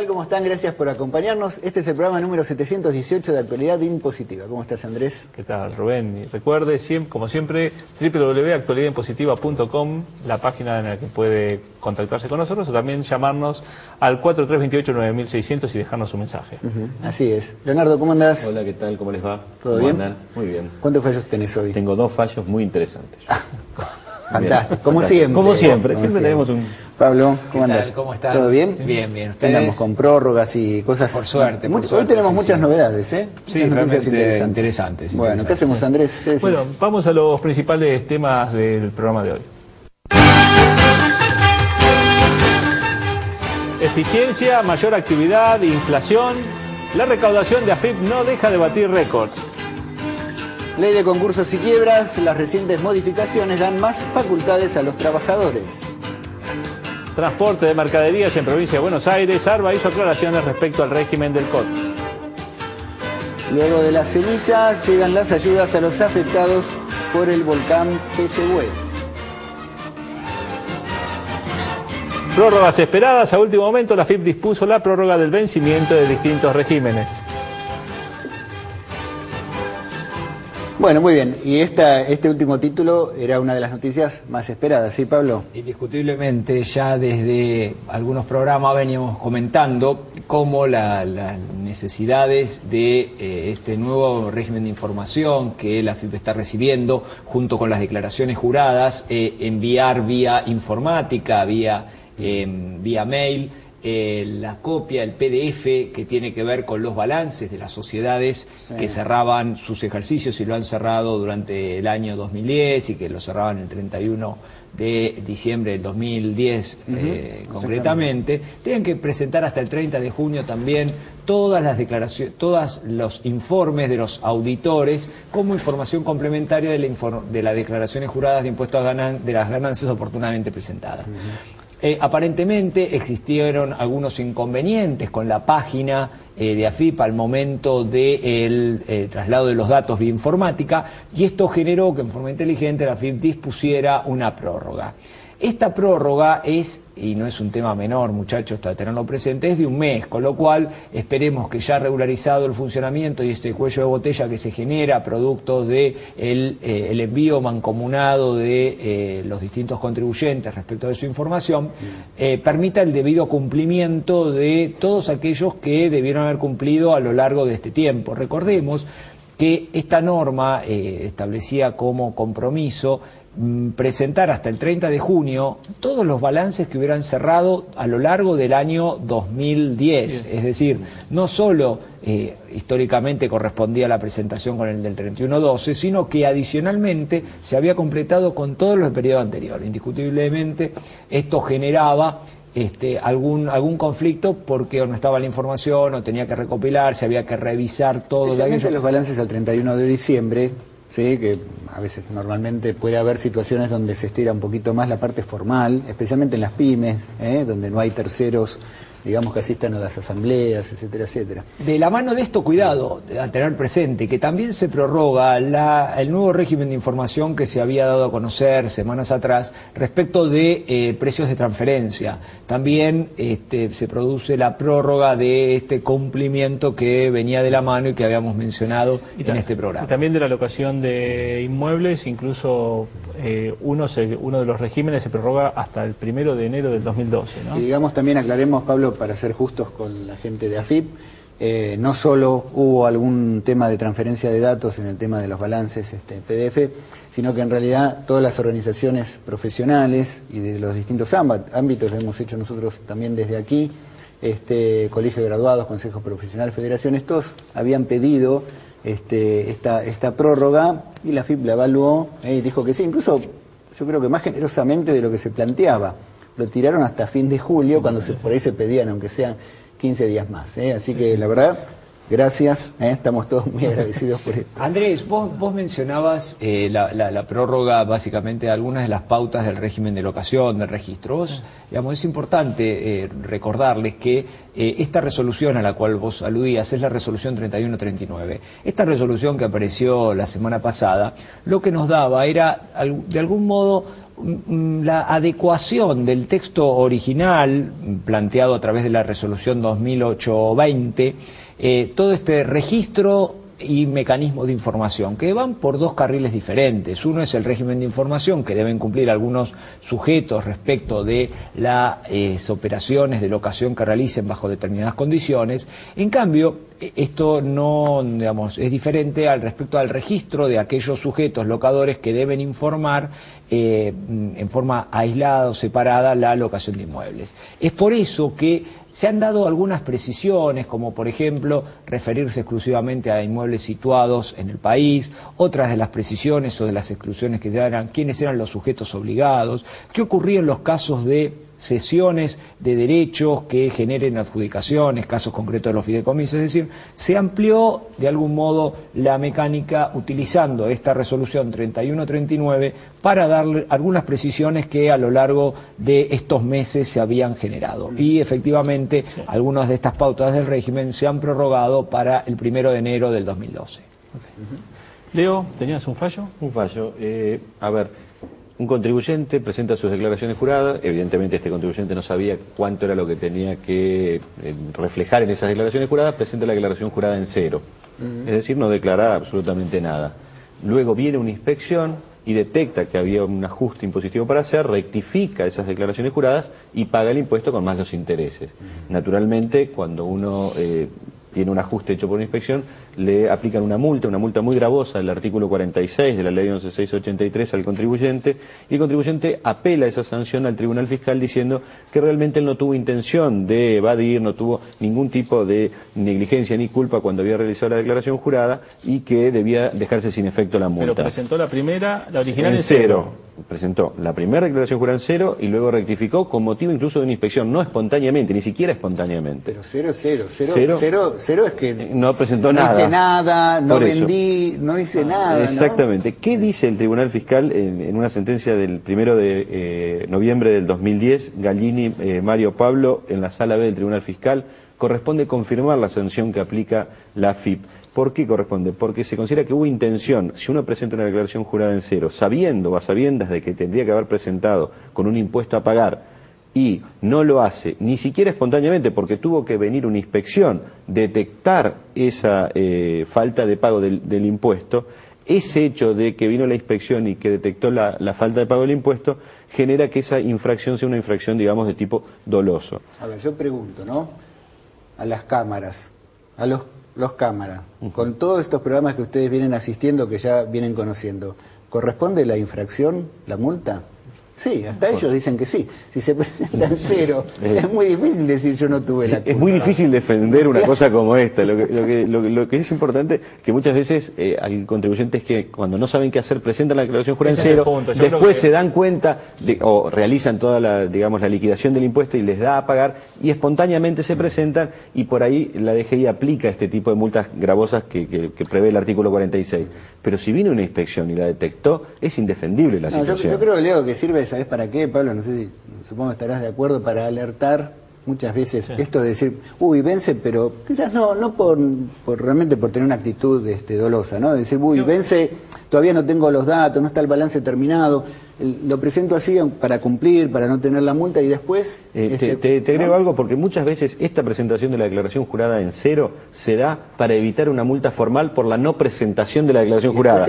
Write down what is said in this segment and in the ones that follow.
¿Cómo están? Gracias por acompañarnos. Este es el programa número 718 de Actualidad Impositiva. ¿Cómo estás, Andrés? ¿Qué tal, Rubén? Y recuerde, como siempre, www.actualidadimpositiva.com, la página en la que puede contactarse con nosotros, o también llamarnos al 4328-9600 y dejarnos su mensaje. Así es. Leonardo, ¿cómo andás? Hola, ¿qué tal? ¿Cómo les va? ¿Todo ¿Cómo bien? andan? Muy bien. ¿Cuántos fallos tenés hoy? Tengo 2 fallos muy interesantes. Fantástico, como siempre. Como siempre, siempre tenemos un... Pablo, ¿cómo andás? ¿Cómo estás? ¿Todo bien? Bien, bien. ¿Ustedes? Andamos con prórrogas y cosas... Por suerte. Hoy tenemos muchas novedades, ¿eh? Sí, muchas noticias realmente interesantes. Bueno, ¿qué hacemos, Andrés? ¿Qué decís? Bueno, vamos a los principales temas del programa de hoy. Eficiencia, mayor actividad, inflación. La recaudación de AFIP no deja de batir récords. Ley de concursos y quiebras, las recientes modificaciones dan más facultades a los trabajadores. Transporte de mercaderías en provincia de Buenos Aires. ARBA hizo aclaraciones respecto al régimen del COT. Luego de las cenizas llegan las ayudas a los afectados por el volcán Peyehue. Prórrogas esperadas. A último momento la AFIP dispuso la prórroga del vencimiento de distintos regímenes. Bueno, muy bien. Y este último título era una de las noticias más esperadas, ¿sí, Pablo? Indiscutiblemente, ya desde algunos programas veníamos comentando cómo las necesidades de este nuevo régimen de información que la AFIP está recibiendo, junto con las declaraciones juradas, enviar vía informática, vía mail, la copia, el PDF que tiene que ver con los balances de las sociedades que cerraban sus ejercicios y lo han cerrado durante el año 2010 y que lo cerraban el 31 de diciembre del 2010 concretamente, tienen que presentar hasta el 30 de junio también todas las declaraciones, todos los informes de los auditores como información complementaria de las declaraciones juradas de impuestos de las ganancias oportunamente presentadas. Aparentemente existieron algunos inconvenientes con la página de AFIP al momento del traslado de los datos vía informática y esto generó que en forma inteligente la AFIP dispusiera una prórroga. Esta prórroga es, y no es un tema menor, muchachos, para tenerlo presente, es de un mes, con lo cual esperemos que ya regularizado el funcionamiento y este cuello de botella que se genera producto de el envío mancomunado de los distintos contribuyentes respecto de su información, permita el debido cumplimiento de todos aquellos que debieron haber cumplido a lo largo de este tiempo. Recordemos que esta norma establecía como compromiso presentar hasta el 30 de junio todos los balances que hubieran cerrado a lo largo del año 2010. Es decir, no solo históricamente correspondía la presentación con el del 31/12, sino que adicionalmente se había completado con todos los del periodo anterior. Indiscutiblemente esto generaba algún conflicto porque o no estaba la información o tenía que recopilarse, había que revisar todo. Especialmente los balances al 31 de diciembre, sí, que a veces normalmente puede haber situaciones donde se estira un poquito más la parte formal, especialmente en las pymes, donde no hay terceros, digamos, que asistan a las asambleas, etcétera, etcétera. De la mano de esto, cuidado a tener presente que también se prorroga el nuevo régimen de información que se había dado a conocer semanas atrás respecto de precios de transferencia. También se produce la prórroga de este cumplimiento que venía de la mano y que habíamos mencionado en este programa. Y también de la locación de inmuebles, incluso uno de los regímenes se prorroga hasta el 1 de enero del 2012, ¿no? Y digamos, también aclaremos, Pablo, para ser justos con la gente de AFIP, no solo hubo algún tema de transferencia de datos en el tema de los balances PDF, sino que en realidad todas las organizaciones profesionales y de los distintos ámbitos, lo hemos hecho nosotros también desde aquí, Colegio de Graduados, Consejo Profesional, Federaciones, todos habían pedido esta prórroga y la AFIP la evaluó y dijo que sí, incluso yo creo que más generosamente de lo que se planteaba. Lo tiraron hasta fin de julio, cuando por ahí se pedían, aunque sean 15 días más. Así que la verdad, gracias, estamos todos muy agradecidos por esto. Andrés, vos mencionabas la prórroga básicamente de algunas de las pautas del régimen de locación, del registro. Vos, digamos, es importante recordarles que esta resolución a la cual vos aludías es la resolución 3139. Esta resolución que apareció la semana pasada, lo que nos daba era, de algún modo, la adecuación del texto original planteado a través de la resolución 2008-20, todo este registro y mecanismos de información que van por dos carriles diferentes. Uno es el régimen de información que deben cumplir algunos sujetos respecto de las operaciones de locación que realicen bajo determinadas condiciones. En cambio, esto no, digamos, es diferente al respecto al registro de aquellos sujetos locadores que deben informar en forma aislada o separada la locación de inmuebles. Es por eso que se han dado algunas precisiones, como por ejemplo referirse exclusivamente a inmuebles situados en el país, otras de las precisiones o de las exclusiones que se dan, quiénes eran los sujetos obligados, qué ocurría en los casos de cesiones de derechos que generen adjudicaciones, casos concretos de los fideicomisos. Es decir, se amplió de algún modo la mecánica utilizando esta resolución 3139 para darle algunas precisiones que a lo largo de estos meses se habían generado. Y efectivamente, algunas de estas pautas del régimen se han prorrogado para el 1 de enero del 2012. Leo, ¿tenías un fallo? Un fallo. A ver, un contribuyente presenta sus declaraciones juradas. Evidentemente este contribuyente no sabía cuánto era lo que tenía que reflejar en esas declaraciones juradas. Presenta la declaración jurada en cero. Es decir, no declara absolutamente nada. Luego viene una inspección y detecta que había un ajuste impositivo para hacer, rectifica esas declaraciones juradas y paga el impuesto con más los intereses. Naturalmente, cuando uno tiene un ajuste hecho por una inspección, le aplican una multa muy gravosa, el artículo 46 de la ley 11683 al contribuyente, y el contribuyente apela esa sanción al Tribunal Fiscal diciendo que realmente él no tuvo intención de evadir, no tuvo ningún tipo de negligencia ni culpa cuando había realizado la declaración jurada y que debía dejarse sin efecto la multa. Pero presentó la primera, la original en cero. Presentó la primera declaración jurada en cero y luego rectificó con motivo incluso de una inspección, no espontáneamente, ni siquiera espontáneamente. Pero cero es que no presentó nada. No hice nada, no vendí, no hice nada. Exactamente. ¿No? ¿Qué dice el Tribunal Fiscal en una sentencia del 1 de noviembre del 2010? Gallini, Mario Pablo, en la Sala B del Tribunal Fiscal, corresponde confirmar la sanción que aplica la AFIP. ¿Por qué corresponde? Porque se considera que hubo intención. Si uno presenta una declaración jurada en cero, sabiendo o a sabiendas de que tendría que haber presentado con un impuesto a pagar, y no lo hace, ni siquiera espontáneamente, porque tuvo que venir una inspección, detectar esa falta de pago del impuesto, ese hecho de que vino la inspección y que detectó la falta de pago del impuesto, genera que esa infracción sea una infracción, digamos, de tipo doloso. A ver, yo pregunto, ¿no? A las cámaras, a los cámaras, con todos estos programas que ustedes vienen asistiendo, que ya vienen conociendo, ¿corresponde la infracción, la multa? Sí, hasta ellos dicen que sí. Si se presentan cero, es muy difícil decir yo no tuve la culpa. Es muy difícil defender una cosa como esta. Lo que es importante que muchas veces al contribuyente es que cuando no saben qué hacer presentan la declaración jurada en cero, después se dan cuenta o realizan toda la liquidación del impuesto y les da a pagar y espontáneamente se presentan y por ahí la DGI aplica este tipo de multas gravosas que prevé el artículo 46. Pero si vino una inspección y la detectó, es indefendible la situación. Yo creo, Leo, que sirve, ¿sabes para qué, Pablo? No sé si, supongo que estarás de acuerdo, para alertar muchas veces esto de decir, vence, pero quizás no realmente por tener una actitud dolosa, ¿no? De decir, vence, todavía no tengo los datos, no está el balance terminado, lo presento así para cumplir, para no tener la multa y después... Te agrego algo, porque muchas veces esta presentación de la declaración jurada en cero se da para evitar una multa formal por la no presentación de la declaración jurada.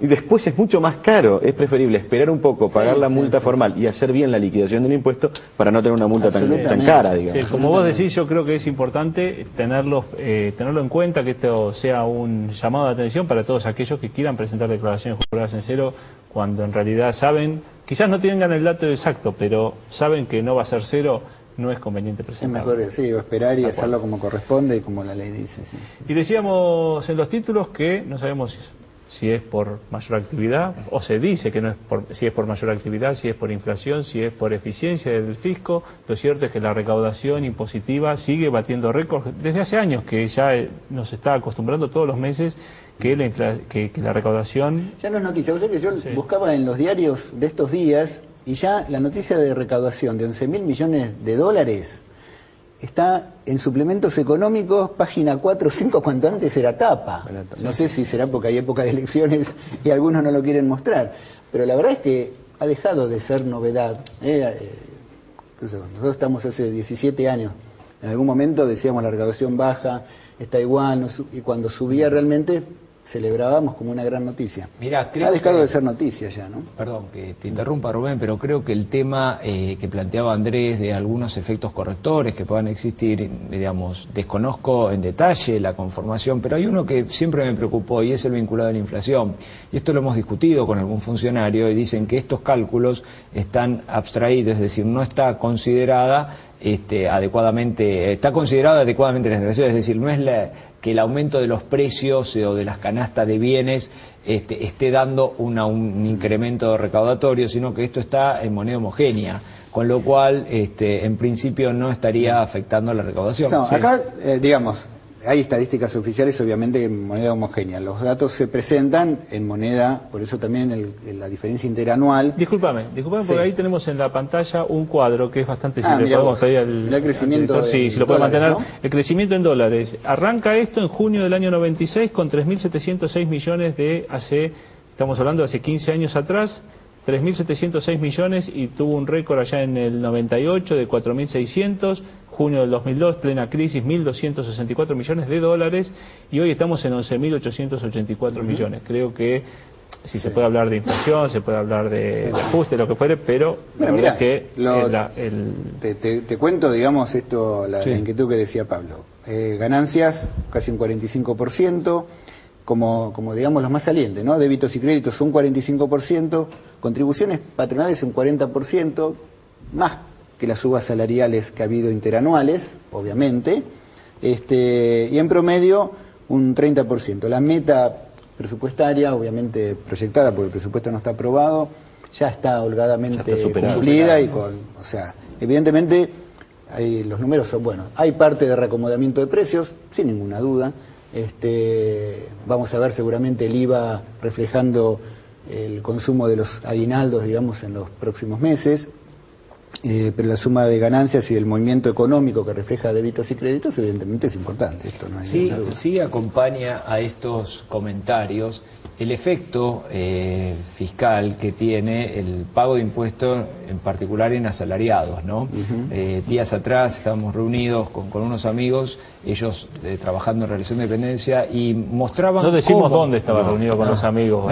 Y después es mucho más caro, es preferible esperar un poco, pagar la multa formal y hacer bien la liquidación del impuesto para no tener una multa tan cara, digamos. Sí, como vos decís, yo creo que es importante tenerlo en cuenta, que esto sea un llamado de atención para todos aquellos que quieran presentar declaraciones juradas en cero, cuando en realidad saben, quizás no tengan el dato exacto, pero saben que no va a ser cero, no es conveniente presentarlo. Es mejor, esperar y hacerlo como corresponde y como la ley dice. Sí. Y decíamos en los títulos que no sabemos si es por mayor actividad, o se dice que no es si es por mayor actividad, si es por inflación, si es por eficiencia del fisco. Lo cierto es que la recaudación impositiva sigue batiendo récords desde hace años, que ya nos está acostumbrando todos los meses que la recaudación... Ya no es noticia. Vos sabés que yo buscaba en los diarios de estos días y ya la noticia de recaudación de 11.000 millones de dólares está en suplementos económicos, página 4 o 5, cuanto antes era tapa. No sé si será porque hay época de elecciones y algunos no lo quieren mostrar, pero la verdad es que ha dejado de ser novedad. Nosotros estamos hace 17 años. En algún momento decíamos la recaudación baja, está igual, y cuando subía realmente celebrábamos como una gran noticia. Mirá, ha dejado de ser noticia ya, ¿no? Perdón que te interrumpa, Rubén, pero creo que el tema que planteaba Andrés de algunos efectos correctores que puedan existir, digamos, desconozco en detalle la conformación, pero hay uno que siempre me preocupó y es el vinculado a la inflación. Y esto lo hemos discutido con algún funcionario y dicen que estos cálculos están abstraídos, es decir, no está considerada adecuadamente, está considerada adecuadamente la inflación, es decir, no es que el aumento de los precios o de las canastas de bienes esté dando un incremento recaudatorio, sino que esto está en moneda homogénea, con lo cual en principio no estaría afectando a la recaudación. No, acá, digamos, hay estadísticas oficiales obviamente en moneda homogénea. Los datos se presentan en moneda, por eso también la diferencia interanual. Discúlpame, porque ahí tenemos en la pantalla un cuadro que es bastante simple. Podemos pedir el crecimiento si lo puede mantener. ¿No? El crecimiento en dólares. Arranca esto en junio del año 96 con 3.706 millones de estamos hablando de hace 15 años atrás, 3.706 millones, y tuvo un récord allá en el 98 de 4.600, junio del 2002, plena crisis, 1.264 millones de dólares, y hoy estamos en 11.884 millones. Creo que se puede hablar de inflación, se puede hablar de ajuste, lo que fuere, pero bueno, la verdad mirá, es que te cuento, digamos, la inquietud que decía Pablo. Ganancias, casi un 45%. Como digamos los más salientes, ¿no? Débitos y créditos un 45%, contribuciones patronales un 40%, más que las subas salariales que ha habido interanuales, obviamente, y en promedio un 30%. La meta presupuestaria, obviamente proyectada, porque el presupuesto no está aprobado, ya está holgadamente cumplida y o sea, evidentemente los números son buenos. Hay parte de reacomodamiento de precios, sin ninguna duda. Vamos a ver seguramente el IVA reflejando el consumo de los aguinaldos, digamos, en los próximos meses, pero la suma de ganancias y el movimiento económico que refleja débitos y créditos evidentemente es importante. Esto no hay ninguna duda. Sí acompaña a estos comentarios el efecto fiscal que tiene el pago de impuestos, en particular en asalariados, ¿no? Días atrás estábamos reunidos con unos amigos, ellos trabajando en relación de dependencia, y mostraban... No decimos dónde estaba reunido con los amigos.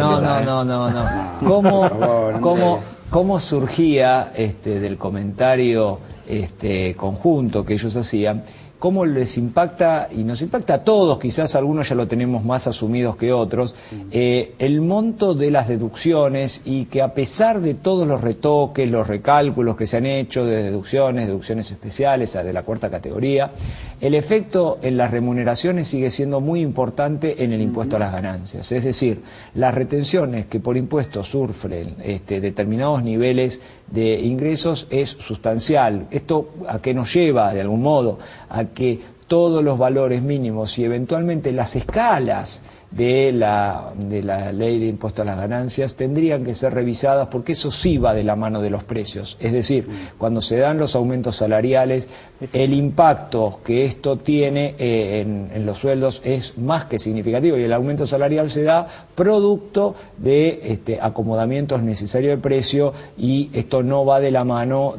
¿Cómo surgía del comentario conjunto que ellos hacían? Cómo les impacta, y nos impacta a todos, quizás algunos ya lo tenemos más asumidos que otros, el monto de las deducciones, y que a pesar de todos los retoques, los recálculos que se han hecho de deducciones especiales, de la cuarta categoría, el efecto en las remuneraciones sigue siendo muy importante en el impuesto a las ganancias. Es decir, las retenciones que por impuestos sufren determinados niveles de ingresos es sustancial. ¿Esto a qué nos lleva, de algún modo? A que todos los valores mínimos y eventualmente las escalas de la ley de impuesto a las ganancias tendrían que ser revisadas, porque eso sí va de la mano de los precios. Es decir, cuando se dan los aumentos salariales, el impacto que esto tiene en los sueldos es más que significativo, y el aumento salarial se da producto de acomodamientos necesarios de precio, y esto no va de la mano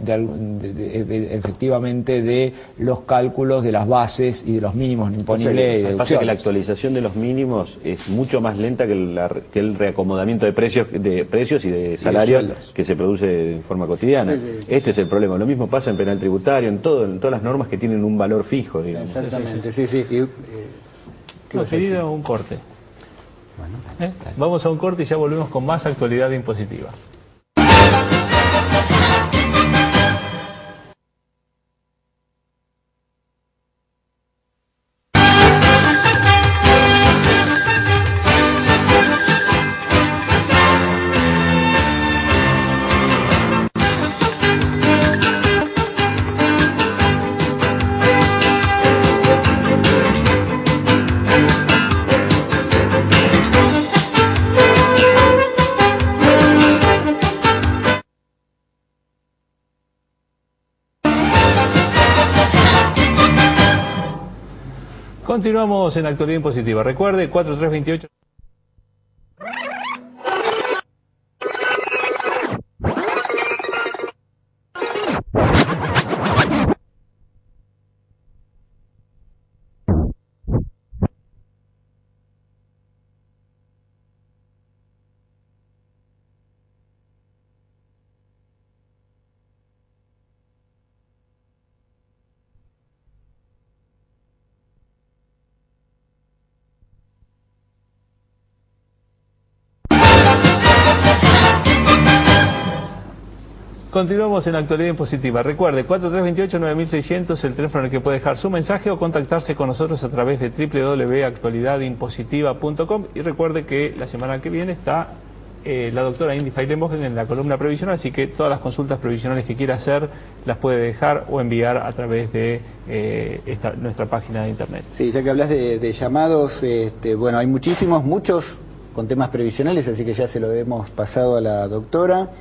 efectivamente de los cálculos de las bases y de los mínimos imponibles y deducciones. Pasa que la actualización de los mínimos es mucho más lenta que el reacomodamiento de precios y de salarios que se produce de forma cotidiana. Este es el problema. Lo mismo pasa en penal tributario, en todas las normas que tienen un valor fijo, digamos. Exactamente, Hemos pedido un corte. Bueno. Vamos a un corte y ya volvemos con más actualidad impositiva. Continuamos en Actualidad Impositiva. Recuerde, 4328. Continuamos en Actualidad Impositiva. Recuerde, 4328-9600, el teléfono en el que puede dejar su mensaje o contactarse con nosotros a través de www.actualidadimpositiva.com. Y recuerde que la semana que viene está la doctora Indy Feilenbogen en la columna previsional, así que todas las consultas previsionales que quiera hacer las puede dejar o enviar a través de nuestra página de internet. Sí, ya que hablas de llamados, bueno, hay muchos con temas previsionales, así que ya se lo hemos pasado a la doctora.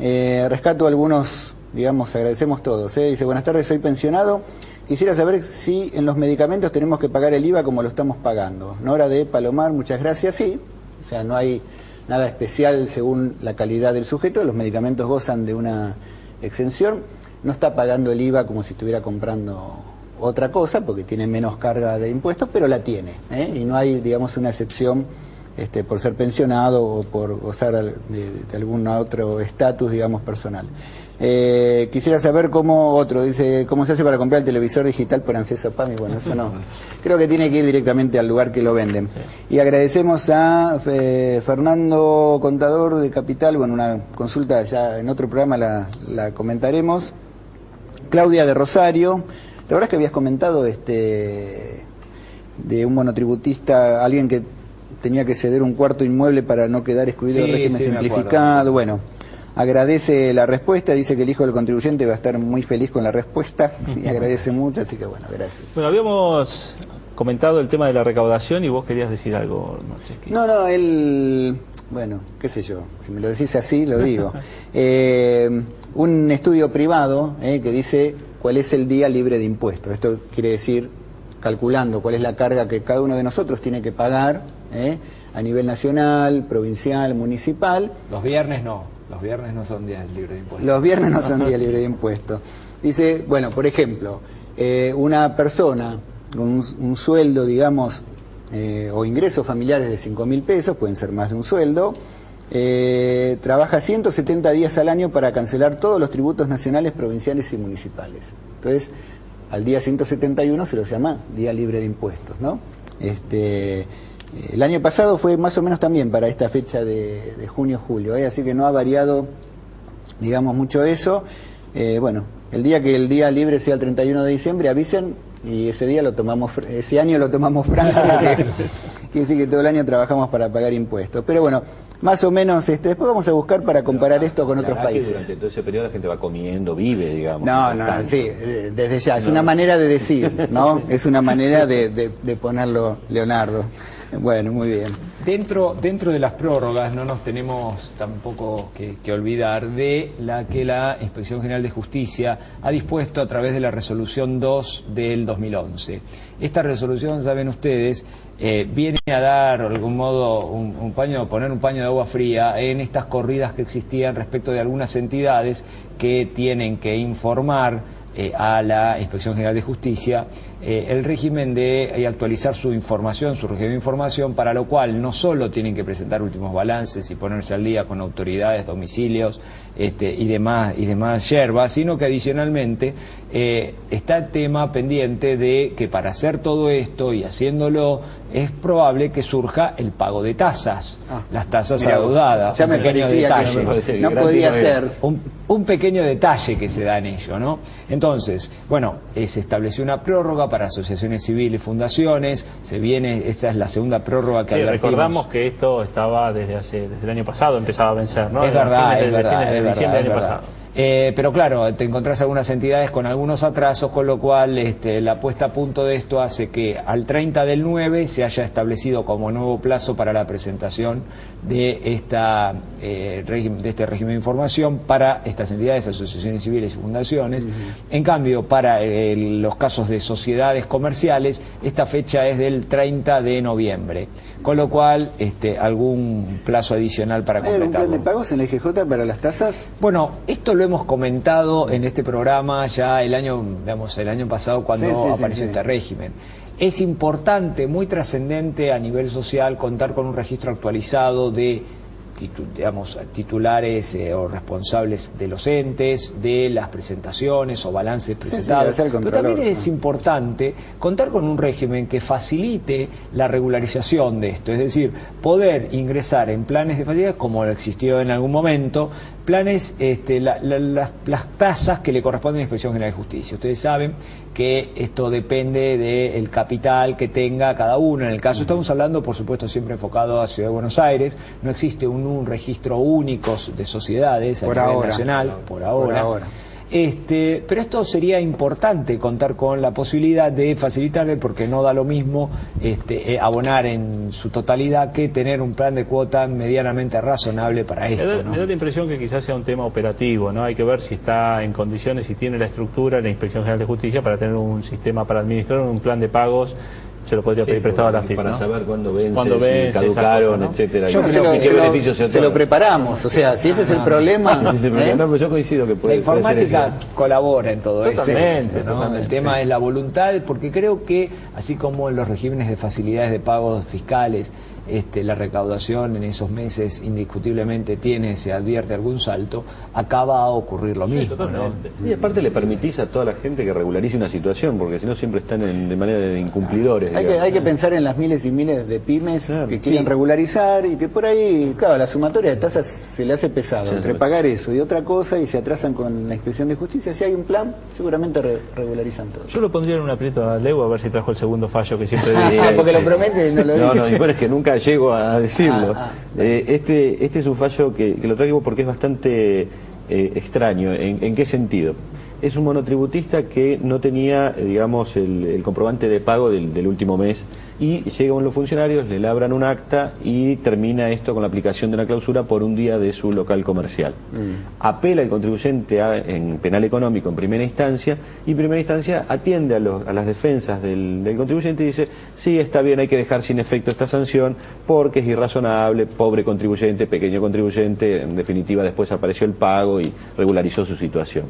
Rescato algunos, digamos, agradecemos todos. Dice, buenas tardes, soy pensionado. Quisiera saber si en los medicamentos tenemos que pagar el IVA como lo estamos pagando. Nora de Palomar, muchas gracias. Sí, o sea, no hay nada especial según la calidad del sujeto. Los medicamentos gozan de una exención. No está pagando el IVA como si estuviera comprando otra cosa, porque tiene menos carga de impuestos, pero la tiene. Y no hay, digamos, una excepción por ser pensionado o por gozar de algún otro estatus, digamos, personal. Quisiera saber cómo se hace para comprar el televisor digital por ANSES PAMI. Bueno, eso no. Creo que tiene que ir directamente al lugar que lo venden. Sí. Y agradecemos a Fernando Contador de Capital, bueno, una consulta ya en otro programa la comentaremos. Claudia de Rosario. ¿Te acuerdas que habías comentado de un monotributista, alguien que tenía que ceder un cuarto inmueble para no quedar excluido del régimen simplificado? Bueno, agradece la respuesta, dice que el hijo del contribuyente va a estar muy feliz con la respuesta y agradece mucho, así que bueno, gracias. Bueno, habíamos comentado el tema de la recaudación y vos querías decir algo, Marcheski. No, él, bueno, qué sé yo, si me lo decís así, lo digo. Un estudio privado que dice cuál es el día libre de impuestos. Esto quiere decir calculando cuál es la carga que cada uno de nosotros tiene que pagar a nivel nacional, provincial, municipal. Los viernes no son días libres de impuestos. Los viernes no son días libres de impuestos. Dice, bueno, por ejemplo, una persona con un sueldo, digamos, o ingresos familiares de 5.000 pesos, pueden ser más de un sueldo, trabaja 170 días al año para cancelar todos los tributos nacionales, provinciales y municipales. Entonces, al día 171 se lo llama día libre de impuestos, ¿no? El año pasado fue más o menos también para esta fecha de junio-julio, así que no ha variado, digamos, mucho eso. Bueno, el día que el día libre sea el 31 de diciembre, avisen y ese año lo tomamos franco, porque quiere decir que todo el año trabajamos para pagar impuestos. Pero bueno, más o menos, después vamos a buscar para comparar esto con otros países. Durante todo ese periodo la gente va comiendo, vive, digamos. No, sí, desde ya. Es una manera de decir, ¿no? Es una manera de ponerlo, Leonardo. Bueno, muy bien. Dentro de las prórrogas no nos tenemos tampoco que olvidar de la que la Inspección General de Justicia ha dispuesto a través de la resolución 2 del 2011. Esta resolución, saben ustedes, viene a dar, de algún modo, poner un paño de agua fría en estas corridas que existían respecto de algunas entidades que tienen que informar a la Inspección General de Justicia el régimen de actualizar su información, su régimen de información, para lo cual no solo tienen que presentar últimos balances y ponerse al día con autoridades, domicilios y demás yerbas, sino que adicionalmente está el tema pendiente de que para hacer todo esto y haciéndolo es probable que surja el pago de tasas, las tasas adeudadas. Ya me parecía que no podía ser. Un pequeño detalle que se da en ello, ¿no? Entonces, bueno, se estableció una prórroga para asociaciones civiles y fundaciones, esa es la segunda prórroga que advertimos. Recordamos que esto estaba desde el año pasado, empezaba a vencer, ¿no? Es verdad. Diciembre del año pasado. Pero claro, te encontrás algunas entidades con algunos atrasos, con lo cual la puesta a punto de esto hace que al 30 del 9 se haya establecido como nuevo plazo para la presentación de este régimen de información para estas entidades, asociaciones civiles y fundaciones. En cambio, para los casos de sociedades comerciales, esta fecha es del 30 de noviembre, con lo cual algún plazo adicional para completarlo. ¿Hay algún plan de pagos en la IGJ para las tasas? Bueno, esto lo hemos comentado en este programa ya el año pasado cuando apareció este régimen. Es importante, muy trascendente a nivel social, contar con un registro actualizado de titulares o responsables de los entes, de las presentaciones o balances presentados. Pero también es importante contar con un régimen que facilite la regularización de esto, es decir, poder ingresar en planes de facilidad, como existió en algún momento, planes, las tasas que le corresponden a la Inspección General de Justicia. Ustedes saben que esto depende del capital que tenga cada uno. En el caso, estamos hablando, por supuesto, siempre enfocado a Ciudad de Buenos Aires, no existe un registro único de sociedades a nivel nacional, por ahora. Pero esto sería importante, contar con la posibilidad de facilitarle, porque no da lo mismo abonar en su totalidad que tener un plan de cuota medianamente razonable para esto, ¿no? Me da la impresión que quizás sea un tema operativo, ¿no? Hay que ver si está en condiciones, si tiene la estructura la Inspección General de Justicia para tener un sistema para administrar un plan de pagos. Se lo podría pedir prestado a la FIP, para saber cuándo vence, si caducaron, etcétera. Yo creo que se lo preparamos, o sea, si ese es el problema... No, yo coincido que puede. La informática colabora en todo eso. Totalmente, ¿no? El tema es la voluntad, porque creo que, así como en los regímenes de facilidades de pagos fiscales, la recaudación en esos meses indiscutiblemente se advierte algún salto, acá va a ocurrir lo mismo, ¿no? Y aparte le permitís a toda la gente que regularice una situación, porque si no siempre están de manera de incumplidores. Hay que pensar en las miles y miles de pymes que quieren regularizar y que por ahí, claro, la sumatoria de tasas se le hace pesado entre pagar eso y otra cosa y se atrasan con la Inspección de Justicia. Si hay un plan, seguramente regularizan todo. Yo lo pondría en un aprieto a Leo a ver si trajo el segundo fallo que siempre dice. Porque lo promete y no lo dice. No, y bueno, es que nunca llego a decirlo. Este es un fallo que lo traigo porque es bastante extraño. ¿En qué sentido? Es un monotributista que no tenía, digamos, el comprobante de pago del último mes, y llegan los funcionarios, le labran un acta y termina esto con la aplicación de una clausura por un día de su local comercial. Apela el contribuyente en penal económico en primera instancia, y primera instancia atiende a las defensas del contribuyente y dice: sí, está bien, hay que dejar sin efecto esta sanción porque es irrazonable, pobre contribuyente, pequeño contribuyente, en definitiva después apareció el pago y regularizó su situación.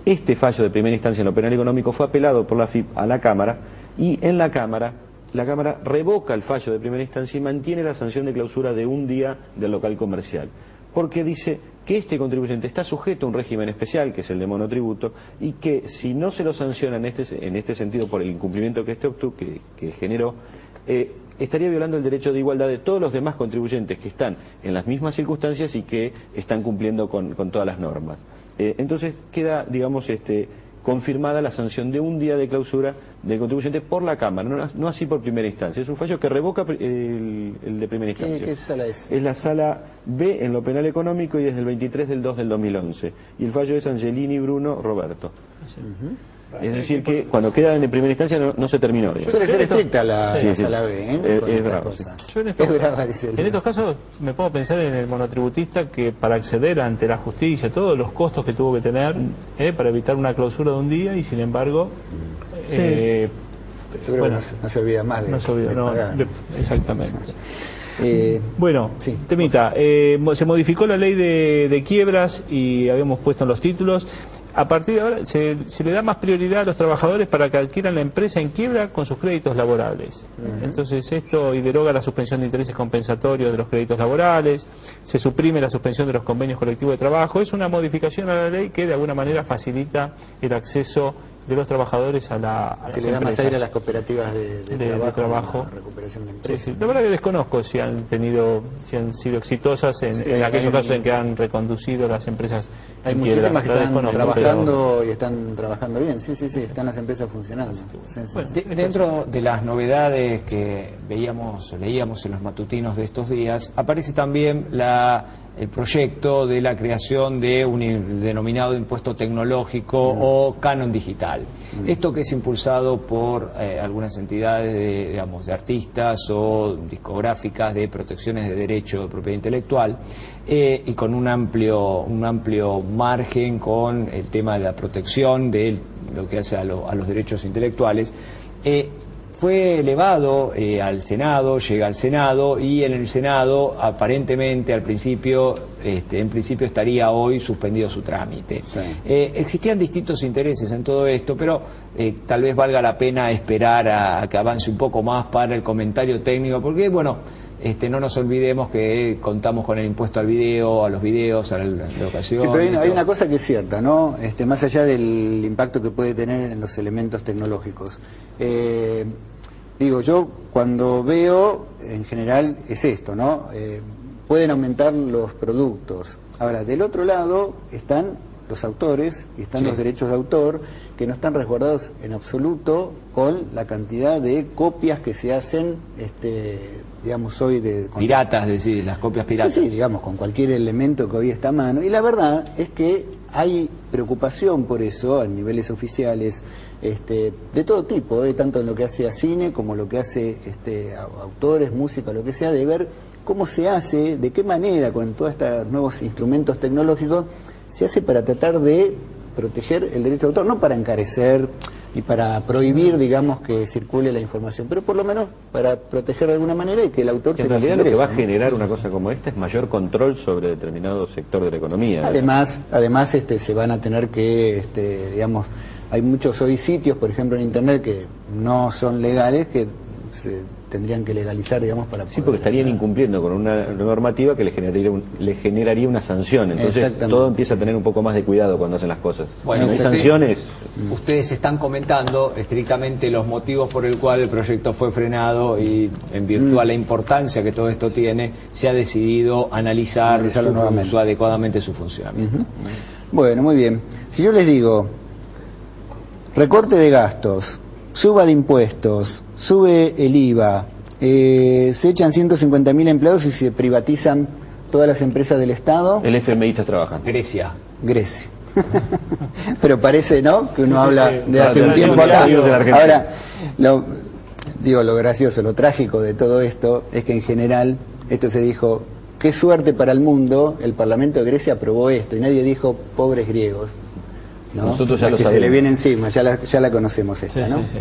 Este fallo de primera instancia en lo penal económico fue apelado por la FIP a la Cámara, y en la Cámara revoca el fallo de primera instancia y mantiene la sanción de clausura de un día del local comercial, porque dice que este contribuyente está sujeto a un régimen especial, que es el de monotributo, y que si no se lo sanciona en este sentido por el incumplimiento que que generó, estaría violando el derecho de igualdad de todos los demás contribuyentes que están en las mismas circunstancias y que están cumpliendo con todas las normas. Entonces queda, digamos, confirmada la sanción de un día de clausura del contribuyente por la Cámara, no así por primera instancia. Es un fallo que revoca el de primera instancia. ¿Qué sala es? Es la sala B en lo penal económico y es del 23 del 2 del 2011. Y el fallo es Angelini Bruno Roberto. Es decir, que cuando queda en primera instancia no se terminó. Suele ser estricta la sala B, es bravo. Yo en estos casos me puedo pensar en el monotributista que, para acceder ante la justicia, todos los costos que tuvo que tener para evitar una clausura de un día, y sin embargo yo creo que no se olvida más de pagar. Exactamente. Bueno, temita, se modificó la ley de quiebras y habíamos puesto en los títulos. A partir de ahora se le da más prioridad a los trabajadores para que adquieran la empresa en quiebra con sus créditos laborales. Entonces esto deroga la suspensión de intereses compensatorios de los créditos laborales, se suprime la suspensión de los convenios colectivos de trabajo. Es una modificación a la ley que de alguna manera facilita el acceso de los trabajadores a las empresas. Se le da más aire a las cooperativas de trabajo. La recuperación de empresas. Sí. La verdad que desconozco si han sido exitosas en aquellos casos en que han reconducido las empresas. Hay muchísimas que están trabajando y están trabajando bien. Sí, están las empresas funcionando. Dentro de las novedades que leíamos en los matutinos de estos días, aparece también la el proyecto de la creación de un denominado impuesto tecnológico o canon digital. Esto que es impulsado por algunas entidades de artistas o discográficas de protecciones de derecho de propiedad intelectual y con un amplio margen con el tema de la protección de lo que hace a los derechos intelectuales. Fue elevado al Senado, llega al Senado y en el Senado aparentemente en principio estaría hoy suspendido su trámite. Sí. Existían distintos intereses en todo esto, pero tal vez valga la pena esperar a que avance un poco más para el comentario técnico, porque bueno, no nos olvidemos que contamos con el impuesto al video, a los videos, a la locación. Sí, pero hay una cosa que es cierta, ¿no? Más allá del impacto que puede tener en los elementos tecnológicos. Digo, yo cuando veo, en general, es esto, ¿no? Pueden aumentar los productos. Ahora, del otro lado están los autores y están los derechos de autor, que no están resguardados en absoluto con la cantidad de copias que se hacen, digamos, hoy piratas, decir, las copias piratas. Sí, digamos, con cualquier elemento que hoy está a mano. Y la verdad es que hay preocupación por eso a niveles oficiales, de todo tipo, tanto en lo que hace a cine como lo que hace a autores, música, lo que sea, de ver cómo se hace, de qué manera, con todos estos nuevos instrumentos tecnológicos, se hace para tratar de proteger el derecho de autor, no para encarecer ni para prohibir, digamos, que circule la información, pero por lo menos para proteger de alguna manera y que el autor tenga ingresos. En realidad lo que va a generar una cosa como esta es mayor control sobre determinado sector de la economía. Además se van a tener que, digamos, hay muchos hoy sitios, por ejemplo en internet, que no son legales, que se tendrían que legalizar, digamos, para poder... Sí, porque estarían incumpliendo con una normativa que le generaría una sanción. Entonces todo empieza a tener un poco más de cuidado cuando hacen las cosas. Bueno, hay sanciones... Ustedes están comentando estrictamente los motivos por el cual el proyecto fue frenado y en virtud a la importancia que todo esto tiene, se ha decidido analizar adecuadamente su funcionamiento. Bueno, muy bien. Si yo les digo, recorte de gastos, suba de impuestos, sube el IVA, se echan 150.000 empleados y se privatizan todas las empresas del Estado. El FMI está trabajando. Grecia. Pero parece, ¿no?, que uno habla de hace un tiempo acá. Ahora, lo gracioso, lo trágico de todo esto es que en general esto se dijo, qué suerte para el mundo, el Parlamento de Grecia aprobó esto, y nadie dijo, pobres griegos. ¿No? Nosotros ya lo que sabemos. Se le viene encima, ya la conocemos esta, ¿no? Sí.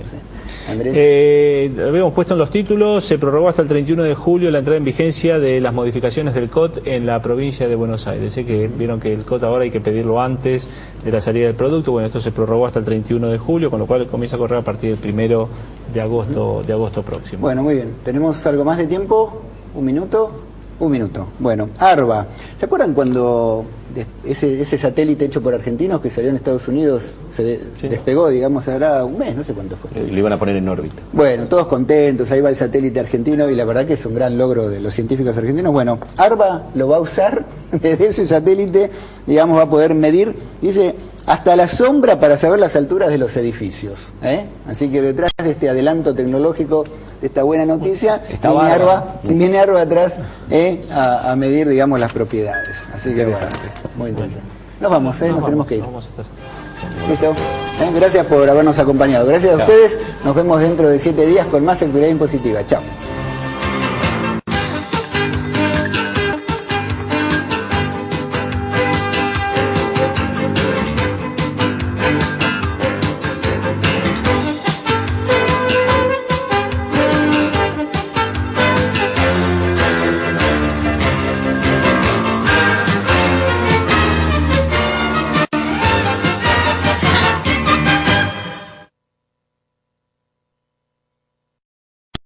Andrés. Habíamos puesto en los títulos, se prorrogó hasta el 31 de julio la entrada en vigencia de las modificaciones del COT en la provincia de Buenos Aires. Sé que vieron que el COT ahora hay que pedirlo antes de la salida del producto. Bueno, esto se prorrogó hasta el 31 de julio, con lo cual comienza a correr a partir del 1 de agosto próximo. Bueno, muy bien. ¿Tenemos algo más de tiempo? ¿Un minuto? Un minuto. Bueno, ARBA. ¿Se acuerdan cuando ese satélite hecho por argentinos que salió en Estados Unidos se despegó, digamos, hará un mes, no sé cuánto fue? Lo iban a poner en órbita. Bueno, todos contentos, ahí va el satélite argentino y la verdad que es un gran logro de los científicos argentinos. Bueno, ARBA lo va a usar desde ese satélite, digamos, va a poder medir, dice, hasta la sombra para saber las alturas de los edificios. Así que detrás de este adelanto tecnológico, de esta buena noticia, viene ARBA atrás a medir, digamos, las propiedades. Así que bueno, muy interesante. Nos vamos, nos tenemos que ir. ¿Listo? Gracias por habernos acompañado. Gracias a ustedes. Nos vemos dentro de 7 días con más Actualidad Impositiva. Chao.